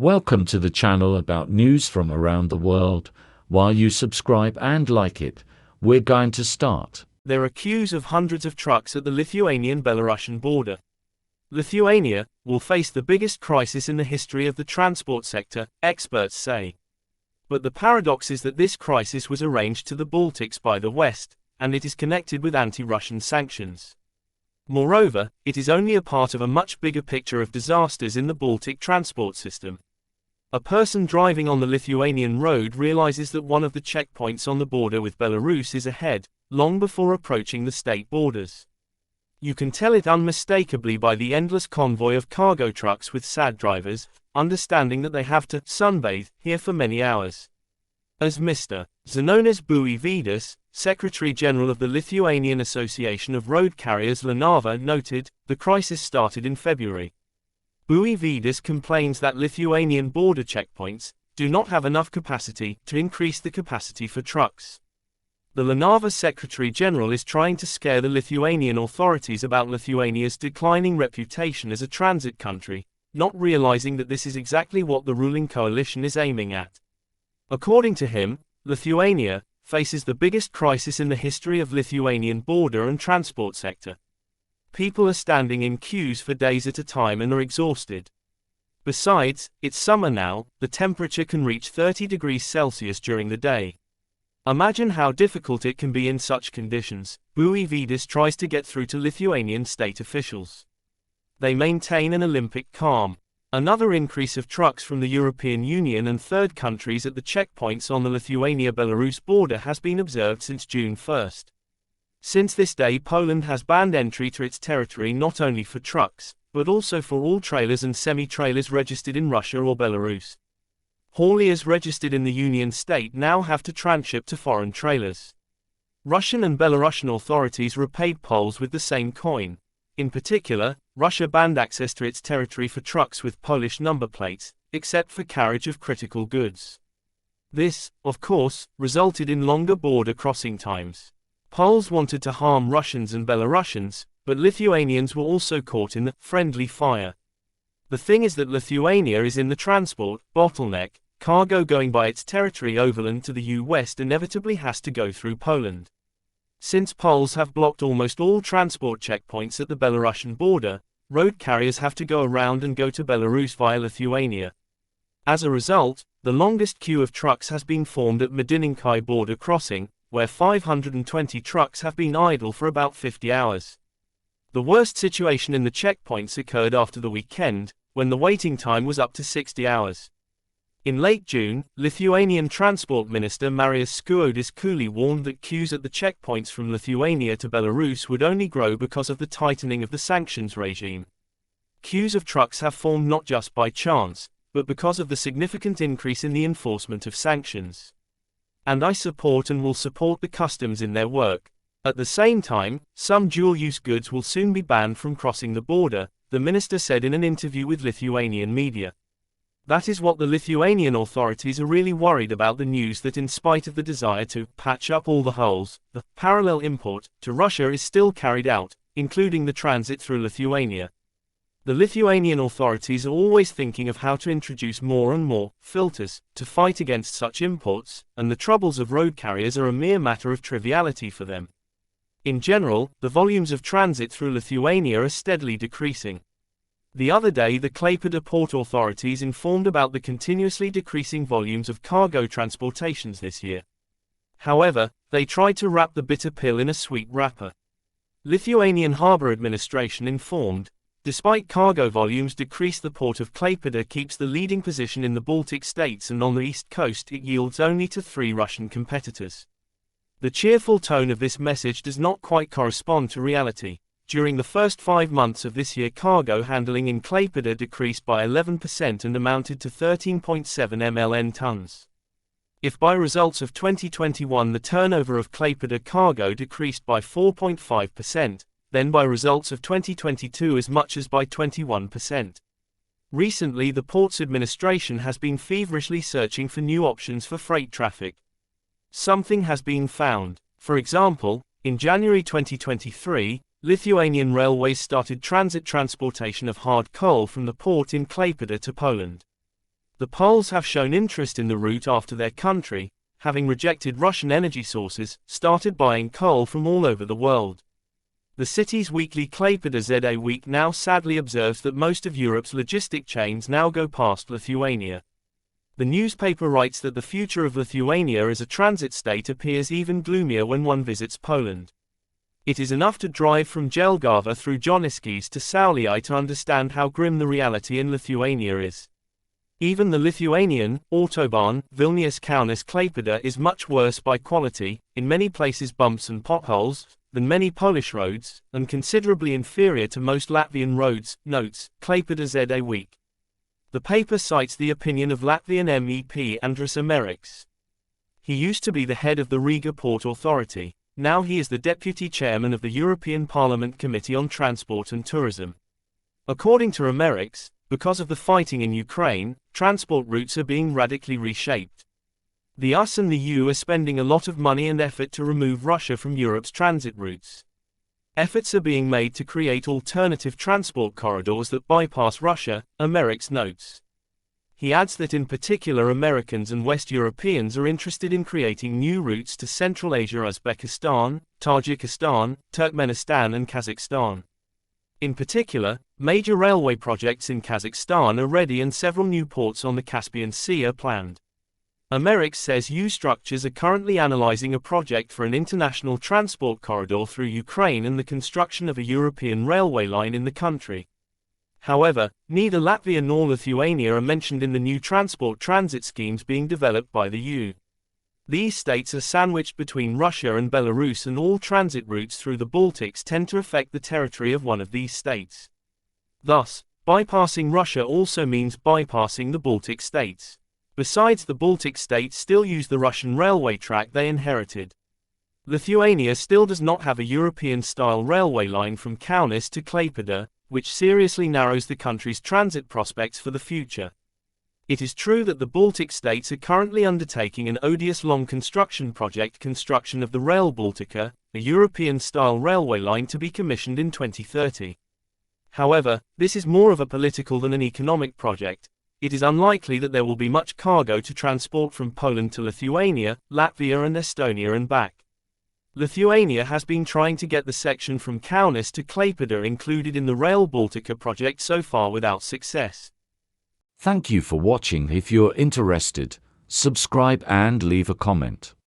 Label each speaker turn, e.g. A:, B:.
A: Welcome to the channel about news from around the world. While you subscribe and like it, we're going to start.
B: There are queues of hundreds of trucks at the Lithuanian-Belarusian border. Lithuania will face the biggest crisis in the history of the transport sector, experts say. But the paradox is that this crisis was arranged to the Baltics by the West, and it is connected with anti-Russian sanctions. Moreover, it is only a part of a much bigger picture of disasters in the Baltic transport system. A person driving on the Lithuanian road realizes that one of the checkpoints on the border with Belarus is ahead, long before approaching the state borders. You can tell it unmistakably by the endless convoy of cargo trucks with sad drivers, understanding that they have to sunbathe here for many hours. As Mr. Zenonas Buivydas, Secretary-General of the Lithuanian Association of Road Carriers Linava, noted, the crisis started in February. Buivydas complains that Lithuanian border checkpoints do not have enough capacity to increase the capacity for trucks. The Linava Secretary-General is trying to scare the Lithuanian authorities about Lithuania's declining reputation as a transit country, not realizing that this is exactly what the ruling coalition is aiming at. According to him, Lithuania faces the biggest crisis in the history of Lithuanian border and transport sector. People are standing in queues for days at a time and are exhausted. Besides, it's summer now, the temperature can reach 30 degrees Celsius during the day. Imagine how difficult it can be in such conditions. Buivydas tries to get through to Lithuanian state officials. They maintain an Olympic calm. Another increase of trucks from the European Union and third countries at the checkpoints on the Lithuania-Belarus border has been observed since June 1. Since this day, Poland has banned entry to its territory not only for trucks, but also for all trailers and semi-trailers registered in Russia or Belarus. Hauliers registered in the Union state now have to transship to foreign trailers. Russian and Belarusian authorities repaid Poles with the same coin. In particular, Russia banned access to its territory for trucks with Polish number plates, except for carriage of critical goods. This, of course, resulted in longer border crossing times. Poles wanted to harm Russians and Belarusians, but Lithuanians were also caught in the friendly fire. The thing is that Lithuania is in the transport bottleneck. Cargo going by its territory overland to the U.S. inevitably has to go through Poland. Since Poles have blocked almost all transport checkpoints at the Belarusian border, road carriers have to go around and go to Belarus via Lithuania. As a result, the longest queue of trucks has been formed at Medininkai border crossing, where 520 trucks have been idle for about 50 hours. The worst situation in the checkpoints occurred after the weekend, when the waiting time was up to 60 hours. In late June, Lithuanian Transport Minister Marius Skuodis-Kuli warned that queues at the checkpoints from Lithuania to Belarus would only grow because of the tightening of the sanctions regime. Queues of trucks have formed not just by chance, but because of the significant increase in the enforcement of sanctions. And I support and will support the customs in their work. At the same time, some dual-use goods will soon be banned from crossing the border, the minister said in an interview with Lithuanian media. That is what the Lithuanian authorities are really worried about, the news that in spite of the desire to patch up all the holes, the parallel import to Russia is still carried out, including the transit through Lithuania. The Lithuanian authorities are always thinking of how to introduce more and more filters to fight against such imports, and the troubles of road carriers are a mere matter of triviality for them. In general, the volumes of transit through Lithuania are steadily decreasing. The other day, the Klaipėda port authorities informed about the continuously decreasing volumes of cargo transportations this year. However, they tried to wrap the bitter pill in a sweet wrapper. Lithuanian Harbour Administration informed, despite cargo volumes decrease, the port of Klaipėda keeps the leading position in the Baltic states, and on the east coast it yields only to 3 Russian competitors. The cheerful tone of this message does not quite correspond to reality. During the first 5 months of this year, cargo handling in Klaipėda decreased by 11% and amounted to 13.7 mln tons. If by results of 2021 the turnover of Klaipėda cargo decreased by 4.5%, then by results of 2022 as much as by 21%. Recently, the port's administration has been feverishly searching for new options for freight traffic. Something has been found. For example, in January 2023, Lithuanian Railways started transit transportation of hard coal from the port in Klaipėda to Poland. The Poles have shown interest in the route after their country, having rejected Russian energy sources, started buying coal from all over the world. The city's weekly Klaipėda ZA Week now sadly observes that most of Europe's logistic chains now go past Lithuania. The newspaper writes that the future of Lithuania as a transit state appears even gloomier when one visits Poland. It is enough to drive from Jelgava through Joniškis to Sauliai to understand how grim the reality in Lithuania is. Even the Lithuanian Autobahn Vilnius-Kaunas Klaipėda is much worse by quality, in many places bumps and potholes, than many Polish roads, and considerably inferior to most Latvian roads, notes Klaipėda ZA Week. The paper cites the opinion of Latvian MEP Andris Ameriks. He used to be the head of the Riga Port Authority. Now he is the deputy chairman of the European Parliament Committee on Transport and Tourism. According to Ameriks, because of the fighting in Ukraine, transport routes are being radically reshaped. The US and the EU are spending a lot of money and effort to remove Russia from Europe's transit routes. Efforts are being made to create alternative transport corridors that bypass Russia, Ameriks notes. He adds that in particular Americans and West Europeans are interested in creating new routes to Central Asia, Uzbekistan, Tajikistan, Turkmenistan and Kazakhstan. In particular, major railway projects in Kazakhstan are ready and several new ports on the Caspian Sea are planned. Ameriks says EU structures are currently analyzing a project for an international transport corridor through Ukraine and the construction of a European railway line in the country. However, neither Latvia nor Lithuania are mentioned in the new transport transit schemes being developed by the EU. These states are sandwiched between Russia and Belarus, and all transit routes through the Baltics tend to affect the territory of one of these states. Thus, bypassing Russia also means bypassing the Baltic states. Besides, the Baltic states still use the Russian railway track they inherited. Lithuania still does not have a European-style railway line from Kaunas to Klaipėda, which seriously narrows the country's transit prospects for the future. It is true that the Baltic states are currently undertaking an odious long construction project, of the Rail Baltica, a European-style railway line to be commissioned in 2030. However, this is more of a political than an economic project. It is unlikely that there will be much cargo to transport from Poland to Lithuania, Latvia and Estonia and back. Lithuania has been trying to get the section from Kaunas to Klaipėda included in the Rail Baltica project so far without success.
A: Thank you for watching. If you're interested, subscribe and leave a comment.